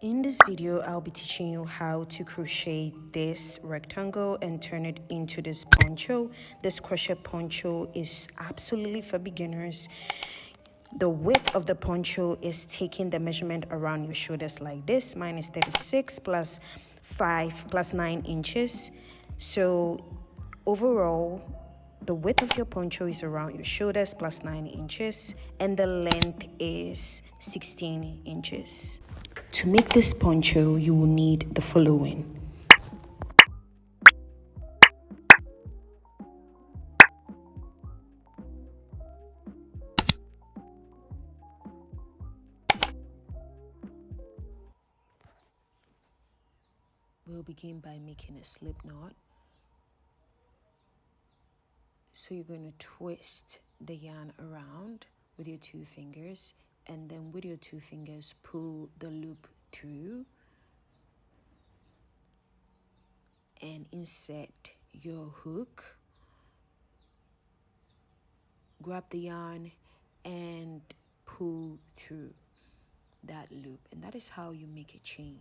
In this video, I'll be teaching you how to crochet this rectangle and turn it into this poncho. This crochet poncho is absolutely for beginners. The width of the poncho is taking the measurement around your shoulders like this. Mine is 36 plus 9 inches. So overall, the width of your poncho is around your shoulders plus 9 inches, and the length is 16 inches. To make this poncho, you will need the following. We'll begin by making a slip knot. So you're going to twist the yarn around with your 2 fingers, and then with your 2 fingers pull the loop through and insert your hook. Grab the yarn and pull through that loop, and that is how you make a chain.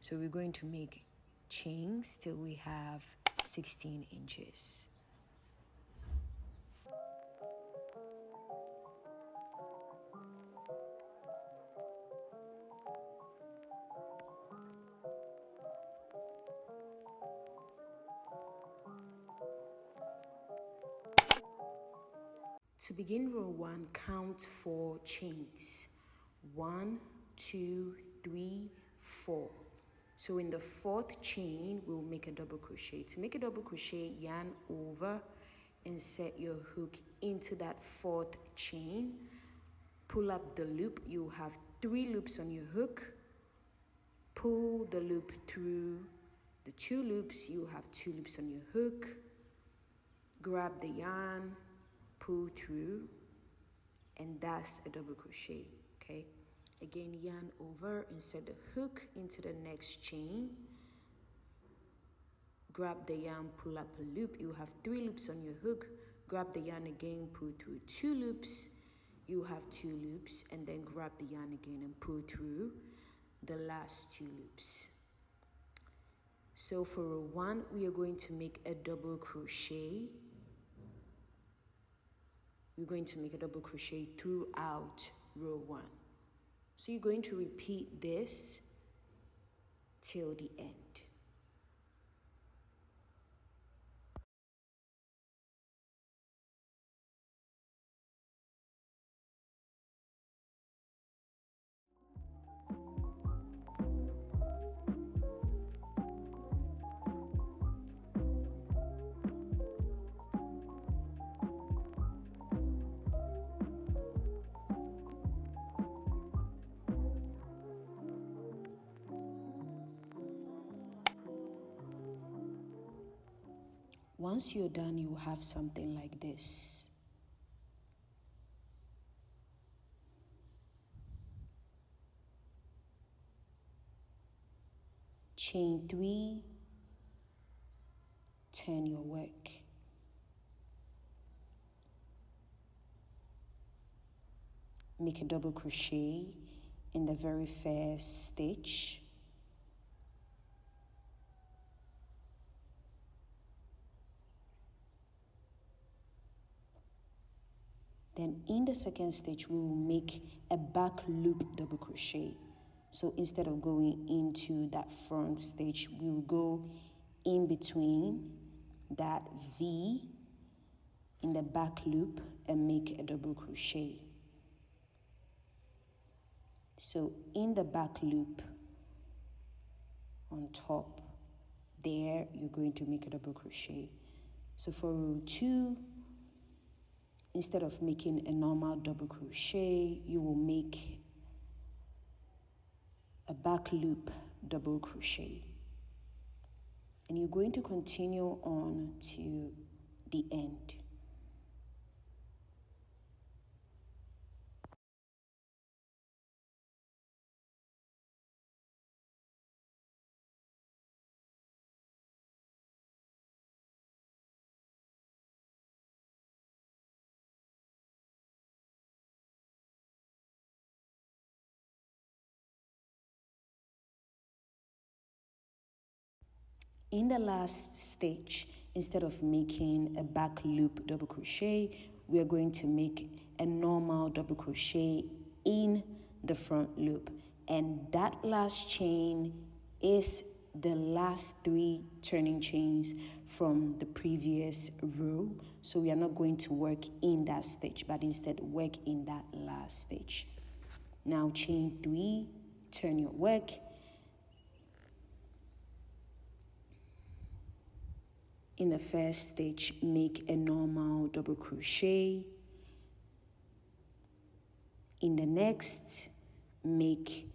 So we're going to make chains till we have 16 inches. To begin row 1, count 4 chains. 1, 2, 3, 4. So in the 4th chain, we'll make a double crochet. To make a double crochet, yarn over, insert your hook into that 4th chain. Pull up the loop. You'll have 3 loops on your hook. Pull the loop through the 2 loops. You'll have 2 loops on your hook. Grab the yarn, pull through, and that's a double crochet. Okay, again, yarn over, insert the hook into the next chain, grab the yarn, pull up a loop. You have 3 loops on your hook. Grab the yarn again, pull through 2 loops. You have 2 loops, and then grab the yarn again and pull through the last 2 loops. So for row 1, we are going to make a double crochet. We're going to make a double crochet throughout row 1. So you're going to repeat this till the end. Once you're done, you will have something like this. Chain 3, turn your work. Make a double crochet in the very first stitch. Then in the second stitch, we will make a back loop double crochet. So instead of going into that front stitch, we will go in between that V in the back loop and make a double crochet. So in the back loop on top there, you're going to make a double crochet. So for row 2, instead of making a normal double crochet, you will make a back loop double crochet. And you're going to continue on to the end. In the last stitch, instead of making a back loop double crochet, we are going to make a normal double crochet in the front loop, and that last chain is the last 3 turning chains from the previous row. So we are not going to work in that stitch, but instead work in that last stitch. Now chain 3, turn your work. In the first stitch, make a normal double crochet. In the next, make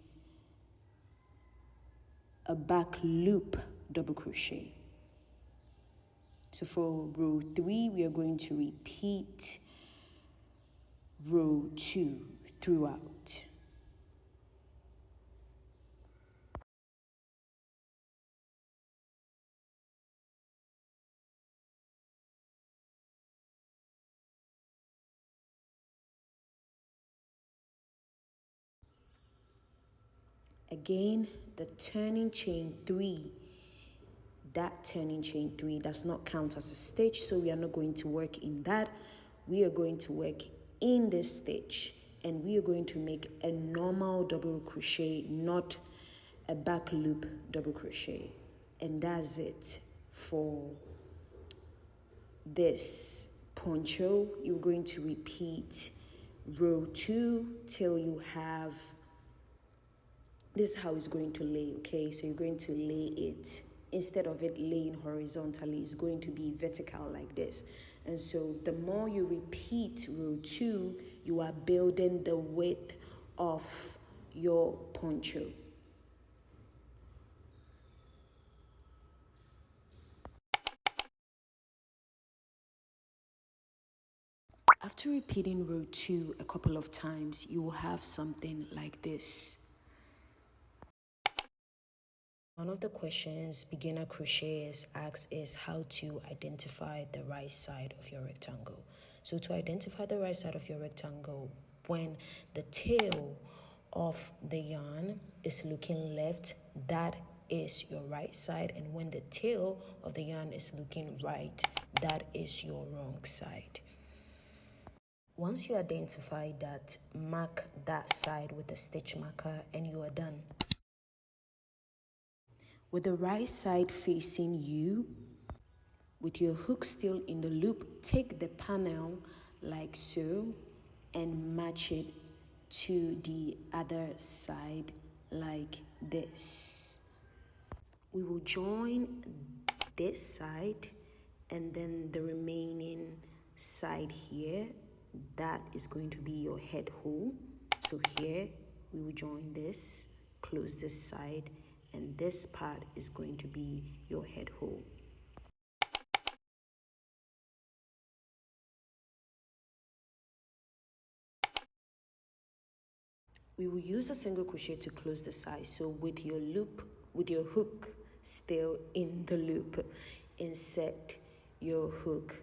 a back loop double crochet. So for row 3, we are going to repeat row 2 throughout. Again, the turning chain 3, that turning chain 3 does not count as a stitch, so we are not going to work in that. We are going to work in this stitch, and we are going to make a normal double crochet, not a back loop double crochet. And that's it for this poncho. You're going to repeat row 2 till you have, this is how it's going to lay, okay? So you're going to lay it, instead of it laying horizontally, it's going to be vertical like this. And so the more you repeat row 2, you are building the width of your poncho. After repeating row 2 a couple of times, you will have something like this. One of the questions beginner crocheters ask is how to identify the right side of your rectangle. So to identify the right side of your rectangle, when the tail of the yarn is looking left, that is your right side, and when the tail of the yarn is looking right, that is your wrong side. Once you identify that, mark that side with a stitch marker and you are done. With the right side facing you, with your hook still in the loop, take the panel like so and match it to the other side like this. We will join this side and then the remaining side here, that is going to be your head hole. So here we will join this, close this side, and this part is going to be your head hole. We will use a single crochet to close the side. So with your loop, with your hook still in the loop, insert your hook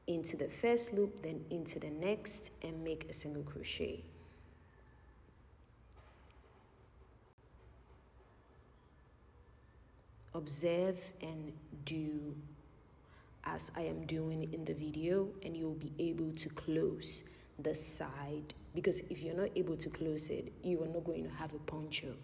into the first loop, then into the next, and make a single crochet. Observe and do as I am doing in the video, and you'll be able to close the side, because if you're not able to close it, you are not going to have a poncho.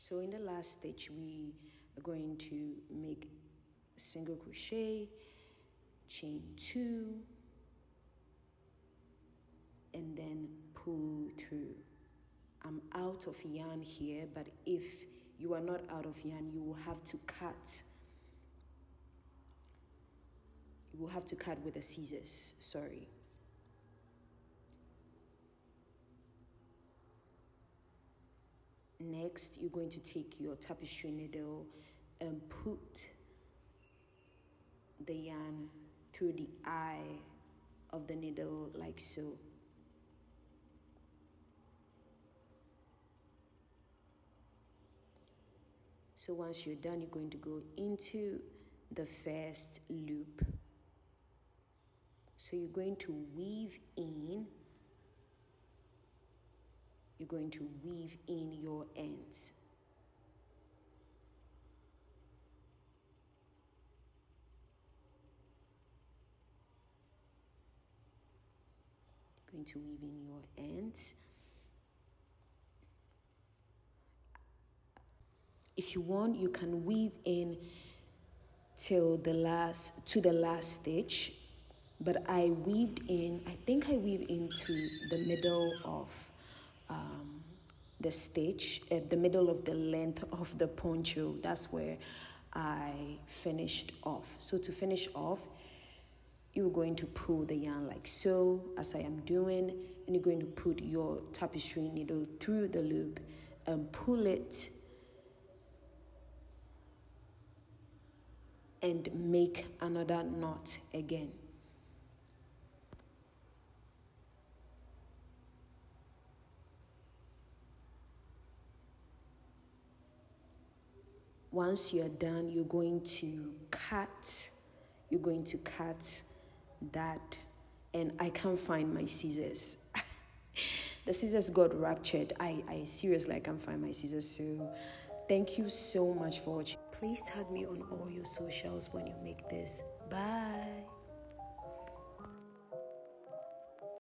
So in the last stitch, we are going to make a single crochet, chain 2, and then pull through. I'm out of yarn here, but if you are not out of yarn, you will have to cut. you will have to cut with the scissors, sorry. Next, you're going to take your tapestry needle and put the yarn through the eye of the needle like so. So once you're done, you're going to go into the first loop. So you're going to weave in your ends. Going to weave in your ends. If you want, you can weave in to the last stitch, but I think I weaved into the middle of the stitch, the middle of the length of the poncho. That's where I finished off. So to finish off, you're going to pull the yarn like so, as I am doing, and you're going to put your tapestry needle through the loop and pull it and make another knot again. Once you're done, you're going to cut that, and I can't find my scissors. The scissors got ruptured. I seriously, I can't find my scissors. So thank you so much for watching. Please tag me on all your socials when you make this. Bye.